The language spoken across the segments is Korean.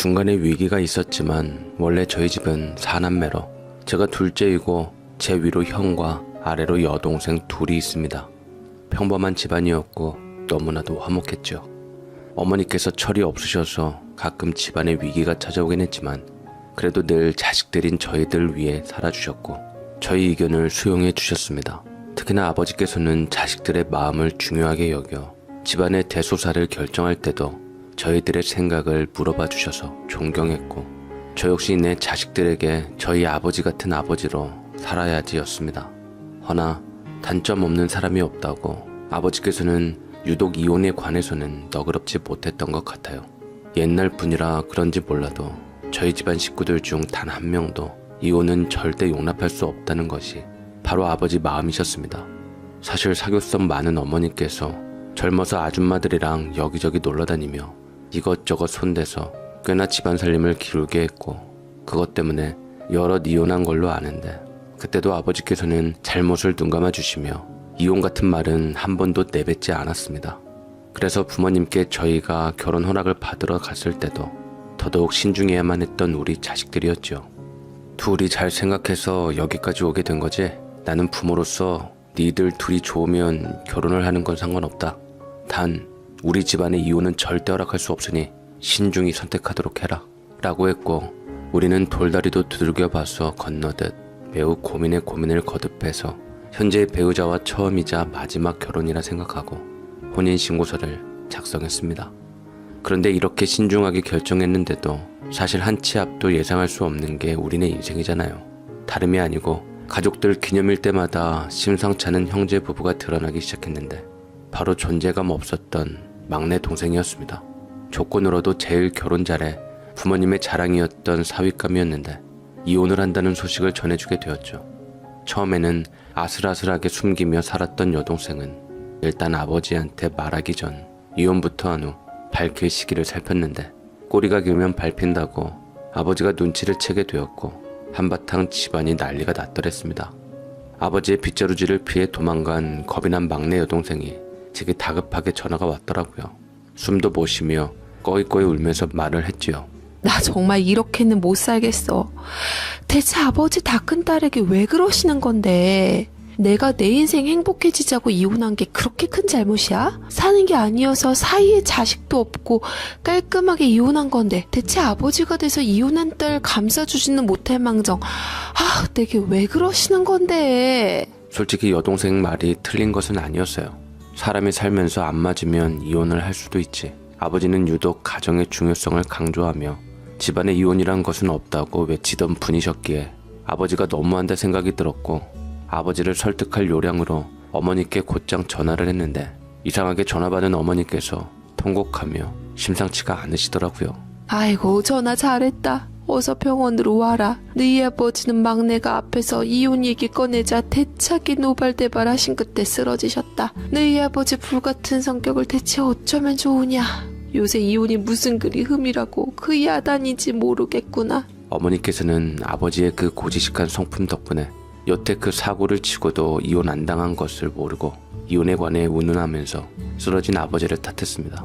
중간에 위기가 있었지만 원래 저희 집은 4남매로 제가 둘째이고 제 위로 형과 아래로 여동생 둘이 있습니다. 평범한 집안이었고 너무나도 화목했죠. 어머니께서 철이 없으셔서 가끔 집안에 위기가 찾아오긴 했지만 그래도 늘 자식들인 저희들 위해 살아주셨고 저희 의견을 수용해 주셨습니다. 특히나 아버지께서는 자식들의 마음을 중요하게 여겨 집안의 대소사를 결정할 때도 저희들의 생각을 물어봐 주셔서 존경했고 저 역시 내 자식들에게 저희 아버지 같은 아버지로 살아야지였습니다. 허나 단점 없는 사람이 없다고 아버지께서는 유독 이혼에 관해서는 너그럽지 못했던 것 같아요. 옛날 분이라 그런지 몰라도 저희 집안 식구들 중 단 한 명도 이혼은 절대 용납할 수 없다는 것이 바로 아버지 마음이셨습니다. 사실 사교성 많은 어머니께서 젊어서 아줌마들이랑 여기저기 놀러다니며 이것저것 손대서 꽤나 집안 살림을 기울게 했고 그것 때문에 여럿 이혼한 걸로 아는데 그때도 아버지께서는 잘못을 눈감아 주시며 이혼 같은 말은 한 번도 내뱉지 않았습니다. 그래서 부모님께 저희가 결혼 허락을 받으러 갔을 때도 더더욱 신중해야만 했던 우리 자식들이었죠. 둘이 잘 생각해서 여기까지 오게 된 거지. 나는 부모로서 니들 둘이 좋으면 결혼을 하는 건 상관없다. 단 우리 집안의 이혼은 절대 허락할 수 없으니 신중히 선택하도록 해라 라고 했고 우리는 돌다리도 두들겨 봐서 건너듯 매우 고민에 고민을 거듭해서 현재의 배우자와 처음이자 마지막 결혼이라 생각하고 혼인신고서를 작성했습니다. 그런데 이렇게 신중하게 결정했는데도 사실 한 치 앞도 예상할 수 없는 게 우리네 인생이잖아요. 다름이 아니고 가족들 기념일 때마다 심상치 않은 형제 부부가 드러나기 시작했는데 바로 존재감 없었던 막내 동생이었습니다. 조건으로도 제일 결혼 잘해 부모님의 자랑이었던 사윗감이었는데 이혼을 한다는 소식을 전해주게 되었죠. 처음에는 아슬아슬하게 숨기며 살았던 여동생은 일단 아버지한테 말하기 전 이혼부터 한 후 밝힐 시기를 살폈는데 꼬리가 길면 밟힌다고 아버지가 눈치를 채게 되었고 한바탕 집안이 난리가 났더랬습니다. 아버지의 빗자루질을 피해 도망간 겁이 난 막내 여동생이 제게 다급하게 전화가 왔더라고요. 숨도 못 쉬며 꺼이꺼이 울면서 말을 했지요. 나 정말 이렇게는 못 살겠어. 대체 아버지 다 큰 딸에게 왜 그러시는 건데? 내가 내 인생 행복해지자고 이혼한 게 그렇게 큰 잘못이야? 사는 게 아니어서 사이에 자식도 없고 깔끔하게 이혼한 건데 대체 아버지가 돼서 이혼한 딸 감싸주지는 못할 망정 내게 왜 그러시는 건데? 솔직히 여동생 말이 틀린 것은 아니었어요. 사람이 살면서 안 맞으면 이혼을 할 수도 있지. 아버지는 유독 가정의 중요성을 강조하며 집안에 이혼이란 것은 없다고 외치던 분이셨기에 아버지가 너무한다 생각이 들었고 아버지를 설득할 요량으로 어머니께 곧장 전화를 했는데 이상하게 전화 받은 어머니께서 통곡하며 심상치가 않으시더라고요. 아이고 전화 잘했다. 어서 병원으로 와라. 너희 아버지는 막내가 앞에서 이혼 얘기 꺼내자 대차게 노발대발 하신 그때 쓰러지셨다. 너희 아버지 불같은 성격을 대체 어쩌면 좋으냐. 요새 이혼이 무슨 그리 흠이라고 그 야단인지 모르겠구나. 어머니께서는 아버지의 그 고지식한 성품 덕분에 여태 그 사고를 치고도 이혼 안 당한 것을 모르고 이혼에 관해 운운하면서 쓰러진 아버지를 탓했습니다.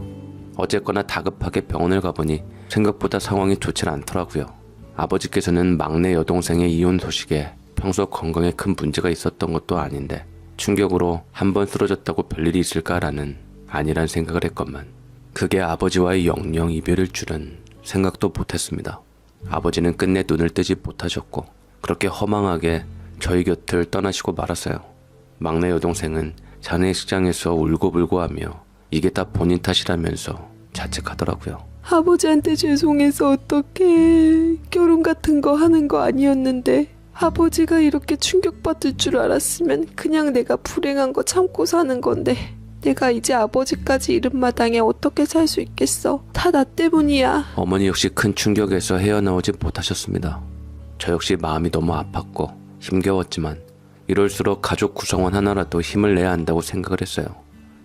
어쨌거나 다급하게 병원을 가보니 생각보다 상황이 좋질 않더라고요. 아버지께서는 막내 여동생의 이혼 소식에 평소 건강에 큰 문제가 있었던 것도 아닌데 충격으로 한 번 쓰러졌다고 별일이 있을까라는 아니란 생각을 했건만 그게 아버지와의 영영 이별일 줄은 생각도 못했습니다. 아버지는 끝내 눈을 뜨지 못하셨고 그렇게 허망하게 저희 곁을 떠나시고 말았어요. 막내 여동생은 장례식장에서 울고불고 하며 이게 다 본인 탓이라면서 자책하더라고요. 아버지한테 죄송해서 어떡해. 결혼 같은 거 하는 거 아니었는데 아버지가 이렇게 충격받을 줄 알았으면 그냥 내가 불행한 거 참고 사는 건데 내가 이제 아버지까지 잃은 마당에 어떻게 살 수 있겠어. 다 나 때문이야. 어머니 역시 큰 충격에서 헤어나오지 못하셨습니다. 저 역시 마음이 너무 아팠고 힘겨웠지만 이럴수록 가족 구성원 하나라도 힘을 내야 한다고 생각을 했어요.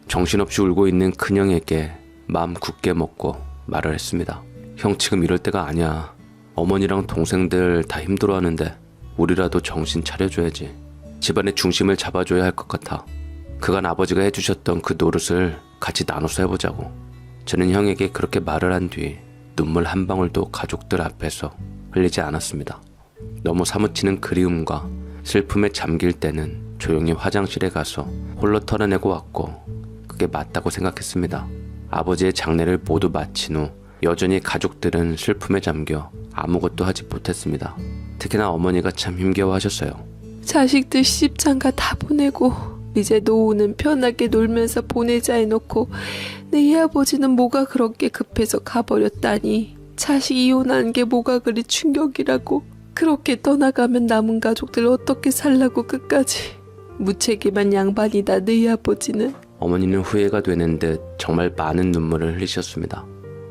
정신없이 울고 있는 큰형에게 마음 굳게 먹고 말을 했습니다. 형 지금 이럴 때가 아니야. 어머니랑 동생들 다 힘들어하는데 우리라도 정신 차려줘야지. 집안의 중심을 잡아줘야 할 것 같아. 그간 아버지가 해주셨던 그 노릇을 같이 나눠서 해보자고. 저는 형에게 그렇게 말을 한 뒤 눈물 한 방울도 가족들 앞에서 흘리지 않았습니다. 너무 사무치는 그리움과 슬픔에 잠길 때는 조용히 화장실에 가서 홀로 털어내고 왔고 그게 맞다고 생각했습니다. 아버지의 장례를 모두 마친 후 여전히 가족들은 슬픔에 잠겨 아무것도 하지 못했습니다. 특히나 어머니가 참 힘겨워하셨어요. 자식들 시집장가 다 보내고 이제 노후는 편하게 놀면서 보내자 해놓고 내 아버지는 뭐가 그렇게 급해서 가버렸다니. 자식 이혼하는 게 뭐가 그리 충격이라고. 그렇게 떠나가면 남은 가족들 어떻게 살라고 끝까지. 무책임한 양반이다 네 아버지는. 어머니는 후회가 되는 듯 정말 많은 눈물을 흘리셨습니다.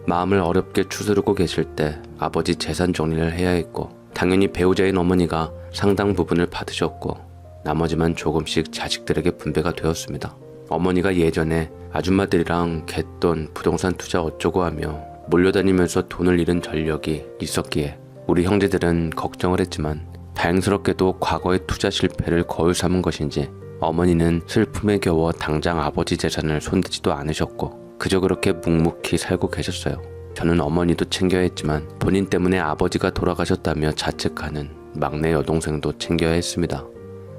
마음을 어렵게 추스르고 계실 때 아버지 재산 정리를 해야 했고 당연히 배우자인 어머니가 상당 부분을 받으셨고 나머지만 조금씩 자식들에게 분배가 되었습니다. 어머니가 예전에 아줌마들이랑 갯돈, 부동산 투자 어쩌고 하며 몰려다니면서 돈을 잃은 전력이 있었기에 우리 형제들은 걱정을 했지만 다행스럽게도 과거의 투자 실패를 거울 삼은 것인지 어머니는 슬픔에 겨워 당장 아버지 재산을 손대지도 않으셨고 그저 그렇게 묵묵히 살고 계셨어요. 저는 어머니도 챙겨야 했지만 본인 때문에 아버지가 돌아가셨다며 자책하는 막내 여동생도 챙겨야 했습니다.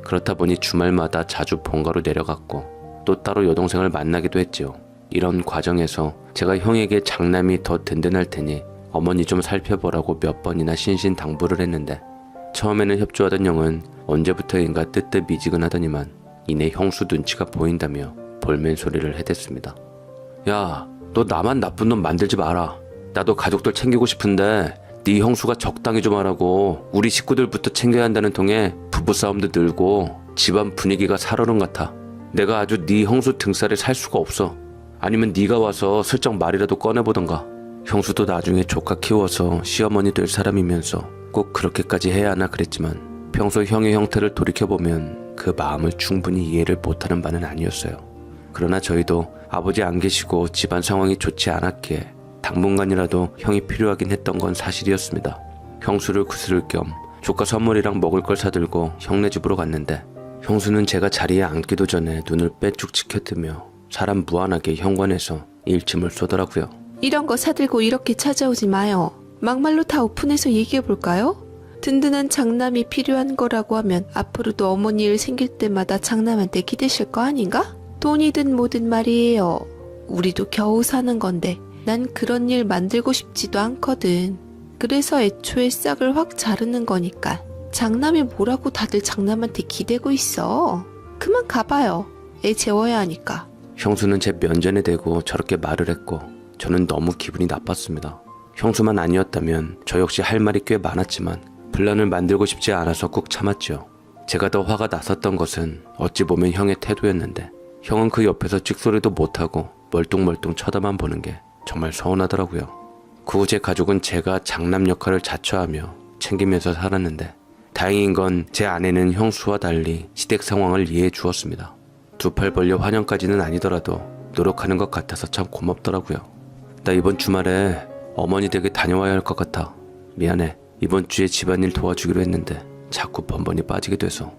그렇다 보니 주말마다 자주 본가로 내려갔고 또 따로 여동생을 만나기도 했지요. 이런 과정에서 제가 형에게 장남이 더 든든할 테니 어머니 좀 살펴보라고 몇 번이나 신신당부를 했는데 처음에는 협조하던 형은 언제부터인가 뜨뜻미지근하더니만 이내 형수 눈치가 보인다며 볼멘 소리를 해댔습니다. 야, 너 나만 나쁜 놈 만들지 마라. 나도 가족들 챙기고 싶은데 네 형수가 적당히 좀 하라고. 우리 식구들부터 챙겨야 한다는 통에 부부싸움도 늘고 집안 분위기가 살얼음 같아. 내가 아주 네 형수 등살에 살 수가 없어. 아니면 네가 와서 슬쩍 말이라도 꺼내보던가. 형수도 나중에 조카 키워서 시어머니 될 사람이면서 꼭 그렇게까지 해야 하나 그랬지만 평소 형의 형태를 돌이켜보면 그 마음을 충분히 이해를 못하는 바는 아니었어요. 그러나 저희도 아버지 안 계시고 집안 상황이 좋지 않았기에 당분간이라도 형이 필요하긴 했던 건 사실이었습니다. 형수를 구슬을 겸 조카 선물이랑 먹을 걸 사들고 형네 집으로 갔는데 형수는 제가 자리에 앉기도 전에 눈을 빼쭉 치켜뜨며 사람 무한하게 현관에서 일침을 쏘더라고요. 이런 거 사들고 이렇게 찾아오지 마요. 막말로 다 오픈해서 얘기해볼까요? 든든한 장남이 필요한 거라고 하면 앞으로도 어머니 일 생길 때마다 장남한테 기대실 거 아닌가? 돈이든 뭐든 말이에요. 우리도 겨우 사는 건데 난 그런 일 만들고 싶지도 않거든. 그래서 애초에 싹을 확 자르는 거니까. 장남이 뭐라고 다들 장남한테 기대고 있어. 그만 가봐요. 애 재워야 하니까. 형수는 제 면전에 대고 저렇게 말을 했고 저는 너무 기분이 나빴습니다. 형수만 아니었다면 저 역시 할 말이 꽤 많았지만 분란을 만들고 싶지 않아서 꾹 참았죠. 제가 더 화가 났었던 것은 어찌 보면 형의 태도였는데 형은 그 옆에서 찍소리도 못하고 멀뚱멀뚱 쳐다만 보는 게 정말 서운하더라고요. 그 후 제 가족은 제가 장남 역할을 자처하며 챙기면서 살았는데 다행인 건 제 아내는 형수와 달리 시댁 상황을 이해해 주었습니다. 두 팔 벌려 환영까지는 아니더라도 노력하는 것 같아서 참 고맙더라고요. 나 이번 주말에 어머니 댁에 다녀와야 할 것 같아. 미안해. 이번 주에 집안일 도와주기로 했는데 자꾸 번번이 빠지게 돼서.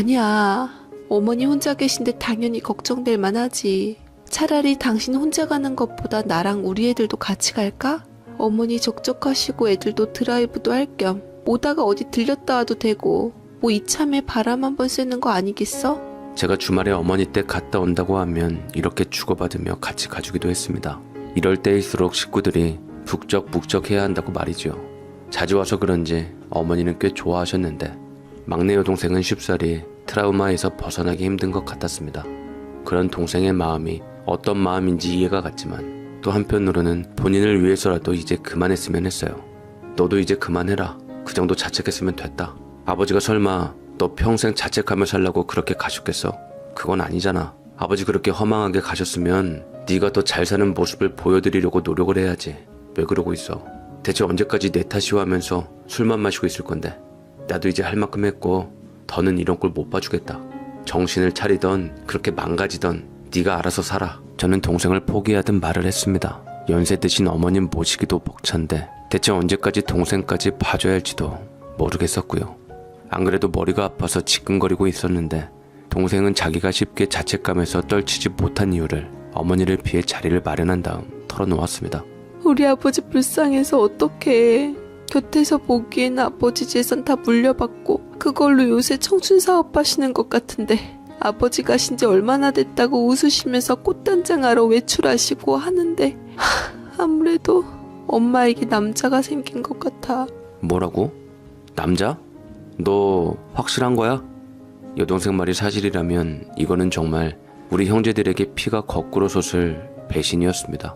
아니야. 어머니 혼자 계신데 당연히 걱정될 만하지. 차라리 당신 혼자 가는 것보다 나랑 우리 애들도 같이 갈까? 어머니 적적하시고 애들도 드라이브도 할 겸 오다가 어디 들렸다 와도 되고 뭐 이참에 바람 한번 쐬는 거 아니겠어? 제가 주말에 어머니 댁 갔다 온다고 하면 이렇게 주고받으며 같이 가주기도 했습니다. 이럴 때일수록 식구들이 북적북적해야 한다고 말이죠. 자주 와서 그런지 어머니는 꽤 좋아하셨는데 막내 여동생은 쉽사리 트라우마에서 벗어나기 힘든 것 같았습니다. 그런 동생의 마음이 어떤 마음인지 이해가 갔지만 또 한편으로는 본인을 위해서라도 이제 그만했으면 했어요. 너도 이제 그만해라. 그 정도 자책했으면 됐다. 아버지가 설마 너 평생 자책하며 살라고 그렇게 가셨겠어? 그건 아니잖아. 아버지 그렇게 허망하게 가셨으면 네가 더 잘 사는 모습을 보여드리려고 노력을 해야지. 왜 그러고 있어? 대체 언제까지 내 탓이오 하면서 술만 마시고 있을 건데. 나도 이제 할 만큼 했고 더는 이런 꼴 못 봐주겠다. 정신을 차리던 그렇게 망가지던 네가 알아서 살아. 저는 동생을 포기하든 말을 했습니다. 연세 드신 어머님 모시기도 벅찬데 대체 언제까지 동생까지 봐줘야 할지도 모르겠었고요. 안 그래도 머리가 아파서 지끈거리고 있었는데 동생은 자기가 쉽게 자책감에서 떨치지 못한 이유를 어머니를 피해 자리를 마련한 다음 털어놓았습니다. 우리 아버지 불쌍해서 어떡해. 곁에서 보기엔 아버지 재산 다 물려받고 그걸로 요새 청춘 사업 하시는 것 같은데 아버지 가신 지 얼마나 됐다고 웃으시면서 꽃단장하러 외출하시고 하는데 아무래도 엄마에게 남자가 생긴 것 같아. 뭐라고? 남자? 너 확실한 거야? 여동생 말이 사실이라면 이거는 정말 우리 형제들에게 피가 거꾸로 솟을 배신이었습니다.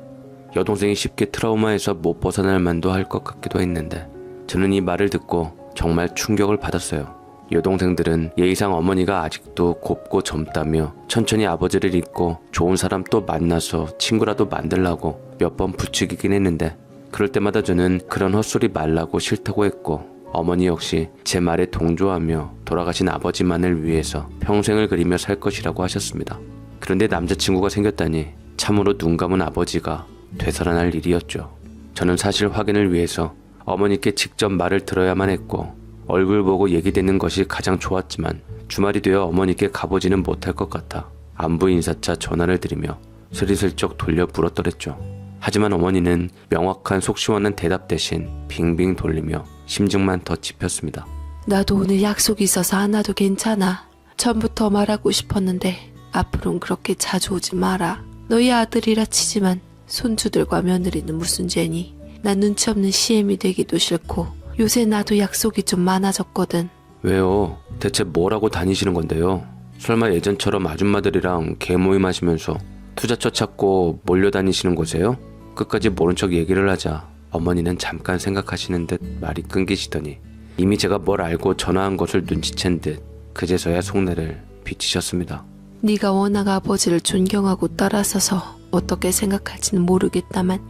여동생이 쉽게 트라우마에서 못 벗어날 만도 할 것 같기도 했는데 저는 이 말을 듣고 정말 충격을 받았어요. 여동생들은 예의상 어머니가 아직도 곱고 젊다며 천천히 아버지를 잊고 좋은 사람 또 만나서 친구라도 만들라고 몇 번 부추기긴 했는데 그럴 때마다 저는 그런 헛소리 말라고 싫다고 했고 어머니 역시 제 말에 동조하며 돌아가신 아버지만을 위해서 평생을 그리며 살 것이라고 하셨습니다. 그런데 남자친구가 생겼다니 참으로 눈 감은 아버지가 되살아날 일이었죠. 저는 사실 확인을 위해서 어머니께 직접 말을 들어야만 했고 얼굴 보고 얘기되는 것이 가장 좋았지만 주말이 되어 어머니께 가보지는 못할 것 같아 안부 인사차 전화를 드리며 스리슬쩍 돌려 물었더랬죠. 하지만 어머니는 명확한 속 시원한 대답 대신 빙빙 돌리며 심증만 더 짚였습니다. 나도 오늘 약속이 있어서 안 와도 괜찮아. 처음부터 말하고 싶었는데 앞으로는 그렇게 자주 오지 마라. 너희 아들이라 치지만 손주들과 며느리는 무슨 죄니. 난 눈치 없는 시엠이 되기도 싫고 요새 나도 약속이 좀 많아졌거든. 왜요? 대체 뭐라고 다니시는 건데요? 설마 예전처럼 아줌마들이랑 개모임 하시면서 투자처 찾고 몰려다니시는 곳이에요? 끝까지 모른 척 얘기를 하자 어머니는 잠깐 생각하시는 듯 말이 끊기시더니 이미 제가 뭘 알고 전화한 것을 눈치챈 듯 그제서야 속내를 비치셨습니다. 네가 워낙 아버지를 존경하고 따라서서 어떻게 생각할지는 모르겠다만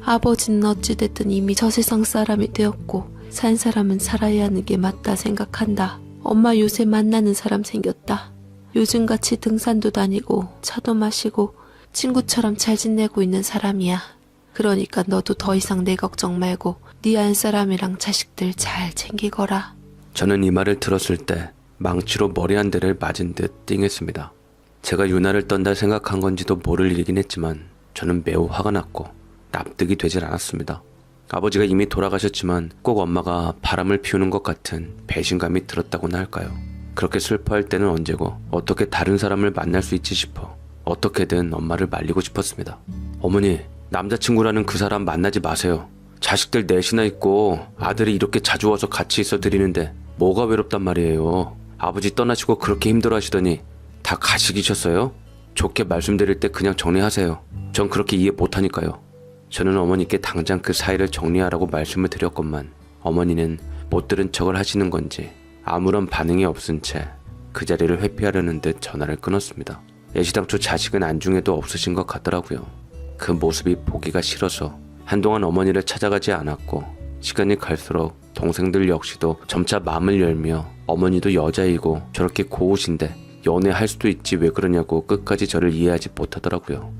아버지는 어찌됐든 이미 저 세상 사람이 되었고 산 사람은 살아야 하는 게 맞다 생각한다. 엄마 요새 만나는 사람 생겼다. 요즘같이 등산도 다니고 차도 마시고 친구처럼 잘 지내고 있는 사람이야. 그러니까 너도 더 이상 내 걱정 말고 네 안사람이랑 자식들 잘 챙기거라. 저는 이 말을 들었을 때 망치로 머리 한 대를 맞은 듯 띵했습니다. 제가 유나를 떤다 생각한 건지도 모를 일이긴 했지만 저는 매우 화가 났고 납득이 되질 않았습니다. 아버지가 이미 돌아가셨지만 꼭 엄마가 바람을 피우는 것 같은 배신감이 들었다고나 할까요? 그렇게 슬퍼할 때는 언제고 어떻게 다른 사람을 만날 수 있지 싶어 어떻게든 엄마를 말리고 싶었습니다. 어머니, 남자친구라는 그 사람 만나지 마세요. 자식들 넷이나 있고 아들이 이렇게 자주 와서 같이 있어 드리는데 뭐가 외롭단 말이에요. 아버지 떠나시고 그렇게 힘들어 하시더니 다 가식이셨어요? 좋게 말씀드릴 때 그냥 정리하세요. 전 그렇게 이해 못하니까요. 저는 어머니께 당장 그 사이를 정리하라고 말씀을 드렸건만 어머니는 못 들은 척을 하시는 건지 아무런 반응이 없은 채 그 자리를 회피하려는 듯 전화를 끊었습니다. 애시당초 자식은 안중에도 없으신 것 같더라고요. 그 모습이 보기가 싫어서 한동안 어머니를 찾아가지 않았고 시간이 갈수록 동생들 역시도 점차 마음을 열며 어머니도 여자이고 저렇게 고우신데 연애할 수도 있지 왜 그러냐고 끝까지 저를 이해하지 못하더라고요.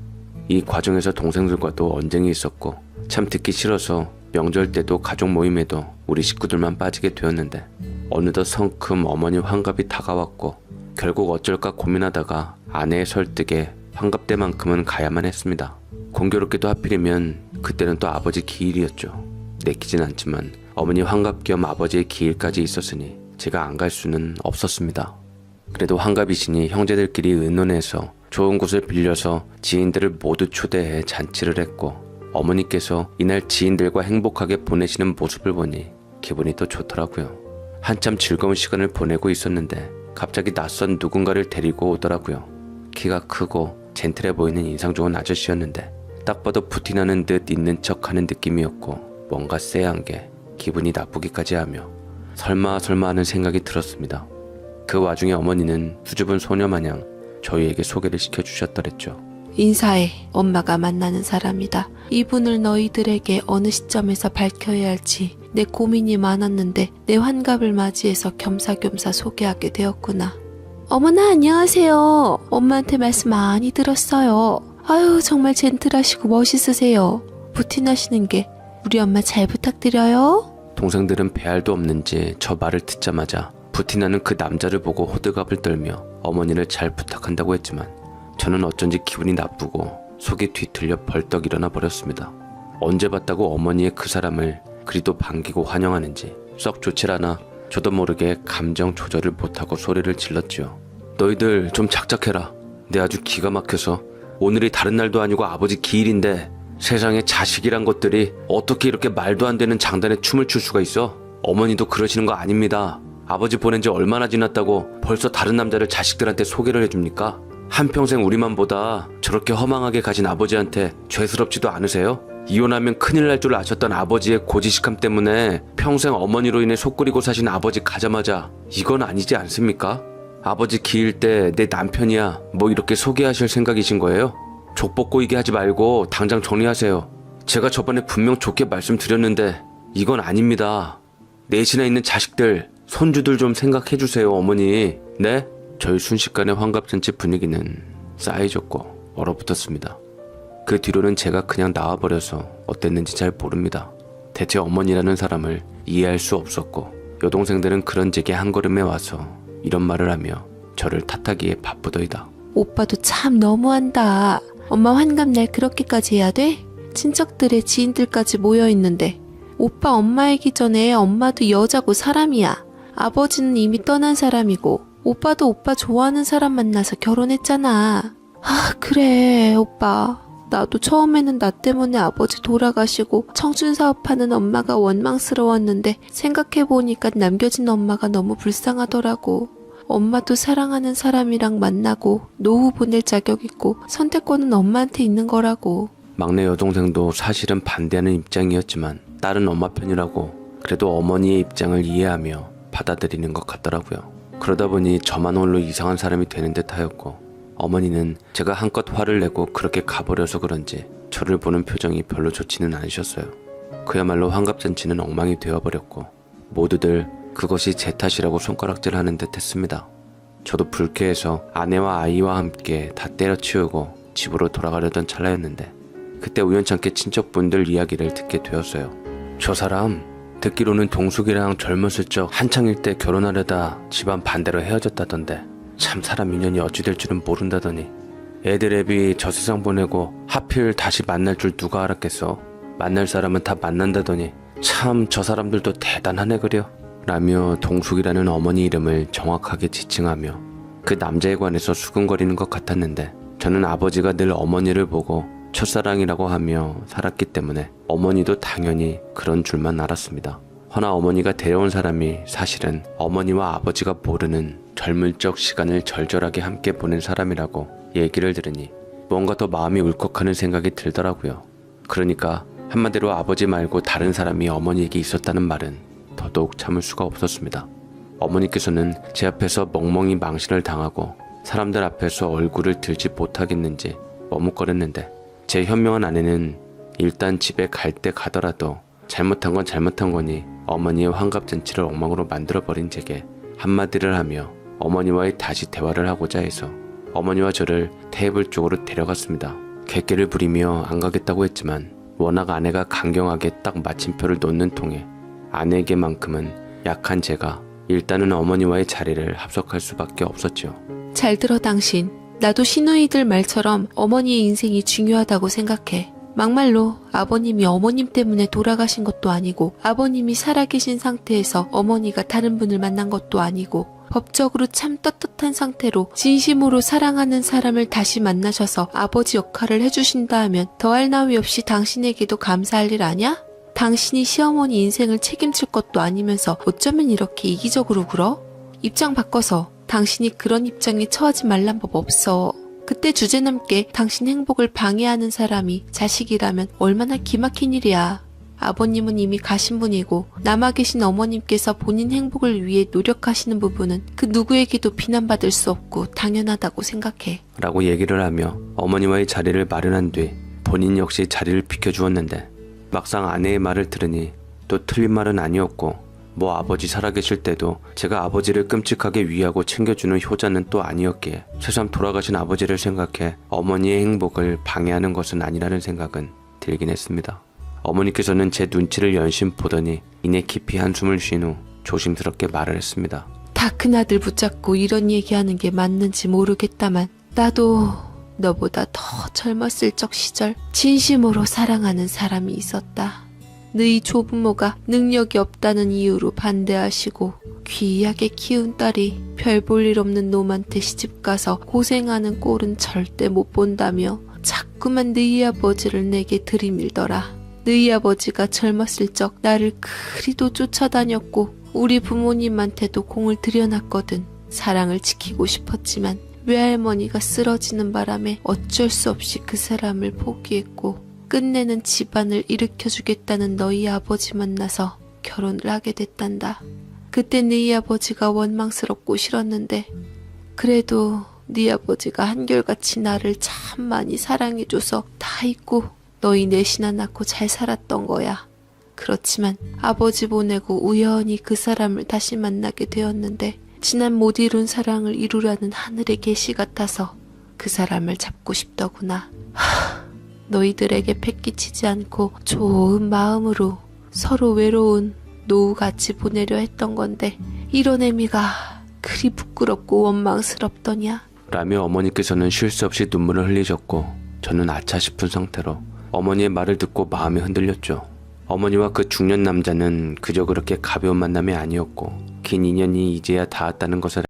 이 과정에서 동생들과도 언쟁이 있었고 참 듣기 싫어서 명절 때도 가족 모임에도 우리 식구들만 빠지게 되었는데 어느덧 성큼 어머니 환갑이 다가왔고 결국 어쩔까 고민하다가 아내의 설득에 환갑 때만큼은 가야만 했습니다. 공교롭게도 하필이면 그때는 또 아버지 기일이었죠. 내키진 않지만 어머니 환갑 겸 아버지의 기일까지 있었으니 제가 안 갈 수는 없었습니다. 그래도 환갑이시니 형제들끼리 의논해서 좋은 곳을 빌려서 지인들을 모두 초대해 잔치를 했고 어머니께서 이날 지인들과 행복하게 보내시는 모습을 보니 기분이 또 좋더라고요. 한참 즐거운 시간을 보내고 있었는데 갑자기 낯선 누군가를 데리고 오더라고요. 키가 크고 젠틀해 보이는 인상 좋은 아저씨였는데 딱 봐도 부티나는 듯 있는 척하는 느낌이었고 뭔가 쎄한 게 기분이 나쁘기까지 하며 설마 하는 생각이 들었습니다. 그 와중에 어머니는 수줍은 소녀마냥 저희에게 소개를 시켜주셨더랬죠. 인사해. 엄마가 만나는 사람이다. 이분을 너희들에게 어느 시점에서 밝혀야 할지 내 고민이 많았는데 내 환갑을 맞이해서 겸사겸사 소개하게 되었구나. 어머나 안녕하세요. 엄마한테 말씀 많이 들었어요. 아유 정말 젠틀하시고 멋있으세요. 부티나시는 게 우리 엄마 잘 부탁드려요. 동생들은 배알도 없는지 저 말을 듣자마자 부티나는 그 남자를 보고 호들갑을 떨며 어머니를 잘 부탁한다고 했지만 저는 어쩐지 기분이 나쁘고 속이 뒤틀려 벌떡 일어나 버렸습니다. 언제 봤다고 어머니의 그 사람을 그리도 반기고 환영하는지 썩 좋질 않아 저도 모르게 감정 조절을 못하고 소리를 질렀지요. 너희들 좀 작작해라. 내 아주 기가 막혀서 오늘이 다른 날도 아니고 아버지 기일인데 세상에 자식이란 것들이 어떻게 이렇게 말도 안 되는 장단에 춤을 출 수가 있어? 어머니도 그러시는 거 아닙니다. 아버지 보낸 지 얼마나 지났다고 벌써 다른 남자를 자식들한테 소개를 해줍니까? 한평생 우리만 보다 저렇게 허망하게 가진 아버지한테 죄스럽지도 않으세요? 이혼하면 큰일 날 줄 아셨던 아버지의 고지식함 때문에 평생 어머니로 인해 속 끓이고 사신 아버지 가자마자 이건 아니지 않습니까? 아버지 기일 때 내 남편이야 뭐 이렇게 소개하실 생각이신 거예요? 족보 꼬이게 하지 말고 당장 정리하세요. 제가 저번에 분명 좋게 말씀드렸는데 이건 아닙니다. 넷이나 있는 자식들, 손주들 좀 생각해주세요 어머니. 네? 저희 순식간에 환갑잔치 분위기는 싸해졌고 얼어붙었습니다. 그 뒤로는 제가 그냥 나와버려서 어땠는지 잘 모릅니다. 대체 어머니라는 사람을 이해할 수 없었고 여동생들은 그런 제게 한 걸음에 와서 이런 말을 하며 저를 탓하기에 바쁘더이다. 오빠도 참 너무한다. 엄마 환갑날 그렇게까지 해야 돼? 친척들의 지인들까지 모여있는데. 오빠 엄마이기 전에 엄마도 여자고 사람이야. 아버지는 이미 떠난 사람이고 오빠도 오빠 좋아하는 사람 만나서 결혼했잖아. 아, 그래 오빠. 나도 처음에는 나 때문에 아버지 돌아가시고 청춘 사업하는 엄마가 원망스러웠는데 생각해보니까 남겨진 엄마가 너무 불쌍하더라고. 엄마도 사랑하는 사람이랑 만나고 노후 보낼 자격 있고 선택권은 엄마한테 있는 거라고. 막내 여동생도 사실은 반대하는 입장이었지만 딸은 엄마 편이라고 그래도 어머니의 입장을 이해하며 받아들이는 것 같더라고요. 그러다 보니 저만 홀로 이상한 사람이 되는 듯 하였고 어머니는 제가 한껏 화를 내고 그렇게 가버려서 그런지 저를 보는 표정이 별로 좋지는 않으셨어요. 그야말로 환갑잔치는 엉망이 되어버렸고 모두들 그것이 제 탓이라고 손가락질하는 듯 했습니다. 저도 불쾌해서 아내와 아이와 함께 다 때려치우고 집으로 돌아가려던 찰나였는데 그때 우연찮게 친척분들 이야기를 듣게 되었어요. 저 사람 듣기로는 동숙이랑 젊었을 적 한창일 때 결혼하려다 집안 반대로 헤어졌다던데 참 사람 인연이 어찌 될 줄은 모른다더니 애들 애비 저 세상 보내고 하필 다시 만날 줄 누가 알았겠어. 만날 사람은 다 만난다더니 참 저 사람들도 대단하네 그려 라며 동숙이라는 어머니 이름을 정확하게 지칭하며 그 남자에 관해서 수근거리는 것 같았는데 저는 아버지가 늘 어머니를 보고 첫사랑이라고 하며 살았기 때문에 어머니도 당연히 그런 줄만 알았습니다. 허나 어머니가 데려온 사람이 사실은 어머니와 아버지가 모르는 젊을 적 시간을 절절하게 함께 보낸 사람이라고 얘기를 들으니 뭔가 더 마음이 울컥하는 생각이 들더라고요. 그러니까 한마디로 아버지 말고 다른 사람이 어머니에게 있었다는 말은 더더욱 참을 수가 없었습니다. 어머니께서는 제 앞에서 멍멍이 망신을 당하고 사람들 앞에서 얼굴을 들지 못하겠는지 머뭇거렸는데 제 현명한 아내는 일단 집에 갈 때 가더라도 잘못한 건 잘못한 거니 어머니의 환갑잔치를 엉망으로 만들어버린 제게 한마디를 하며 어머니와의 다시 대화를 하고자 해서 어머니와 저를 테이블 쪽으로 데려갔습니다. 객기를 부리며 안 가겠다고 했지만 워낙 아내가 강경하게 딱 마침표를 놓는 통에 아내에게만큼은 약한 제가 일단은 어머니와의 자리를 합석할 수밖에 없었죠. 잘 들어 당신. 나도 시누이들 말처럼 어머니의 인생이 중요하다고 생각해. 막말로 아버님이 어머님 때문에 돌아가신 것도 아니고 아버님이 살아계신 상태에서 어머니가 다른 분을 만난 것도 아니고 법적으로 참 떳떳한 상태로 진심으로 사랑하는 사람을 다시 만나셔서 아버지 역할을 해주신다 하면 더할 나위 없이 당신에게도 감사할 일 아냐? 당신이 시어머니 인생을 책임질 것도 아니면서 어쩌면 이렇게 이기적으로 굴어? 입장 바꿔서 당신이 그런 입장에 처하지 말란 법 없어. 그때 주제넘게 당신 행복을 방해하는 사람이 자식이라면 얼마나 기막힌 일이야. 아버님은 이미 가신 분이고 남아 계신 어머님께서 본인 행복을 위해 노력하시는 부분은 그 누구에게도 비난받을 수 없고 당연하다고 생각해. 라고 얘기를 하며 어머니와의 자리를 마련한 뒤 본인 역시 자리를 비켜주었는데 막상 아내의 말을 들으니 또 틀린 말은 아니었고 뭐 아버지 살아계실 때도 제가 아버지를 끔찍하게 위하고 챙겨주는 효자는 또 아니었기에 새삼 돌아가신 아버지를 생각해 어머니의 행복을 방해하는 것은 아니라는 생각은 들긴 했습니다. 어머니께서는 제 눈치를 연신 보더니 이내 깊이 한숨을 쉰 후 조심스럽게 말을 했습니다. 다 큰아들 붙잡고 이런 얘기하는 게 맞는지 모르겠다만 나도 너보다 더 젊었을 적 시절 진심으로 사랑하는 사람이 있었다. 너희 조부모가 능력이 없다는 이유로 반대하시고 귀하게 키운 딸이 별 볼 일 없는 놈한테 시집가서 고생하는 꼴은 절대 못 본다며 자꾸만 너희 아버지를 내게 들이밀더라. 너희 아버지가 젊었을 적 나를 그리도 쫓아다녔고 우리 부모님한테도 공을 들여놨거든. 사랑을 지키고 싶었지만 외할머니가 쓰러지는 바람에 어쩔 수 없이 그 사람을 포기했고 끝내는 집안을 일으켜주겠다는 너희 아버지 만나서 결혼을 하게 됐단다. 그때 너희 아버지가 원망스럽고 싫었는데 그래도 네 아버지가 한결같이 나를 참 많이 사랑해줘서 다 잊고 너희 넷이나 낳고 잘 살았던 거야. 그렇지만 아버지 보내고 우연히 그 사람을 다시 만나게 되었는데 지난 못 이룬 사랑을 이루라는 하늘의 계시 같아서 그 사람을 잡고 싶더구나. 너희들에게 패기치지 않고 좋은 마음으로 서로 외로운 노후 같이 보내려 했던 건데 이런 애미가 그리 부끄럽고 원망스럽더냐. 라며 어머니께서는 쉴 수 없이 눈물을 흘리셨고 저는 아차 싶은 상태로 어머니의 말을 듣고 마음이 흔들렸죠. 어머니와 그 중년 남자는 그저 그렇게 가벼운 만남이 아니었고 긴 인연이 이제야 닿았다는 것을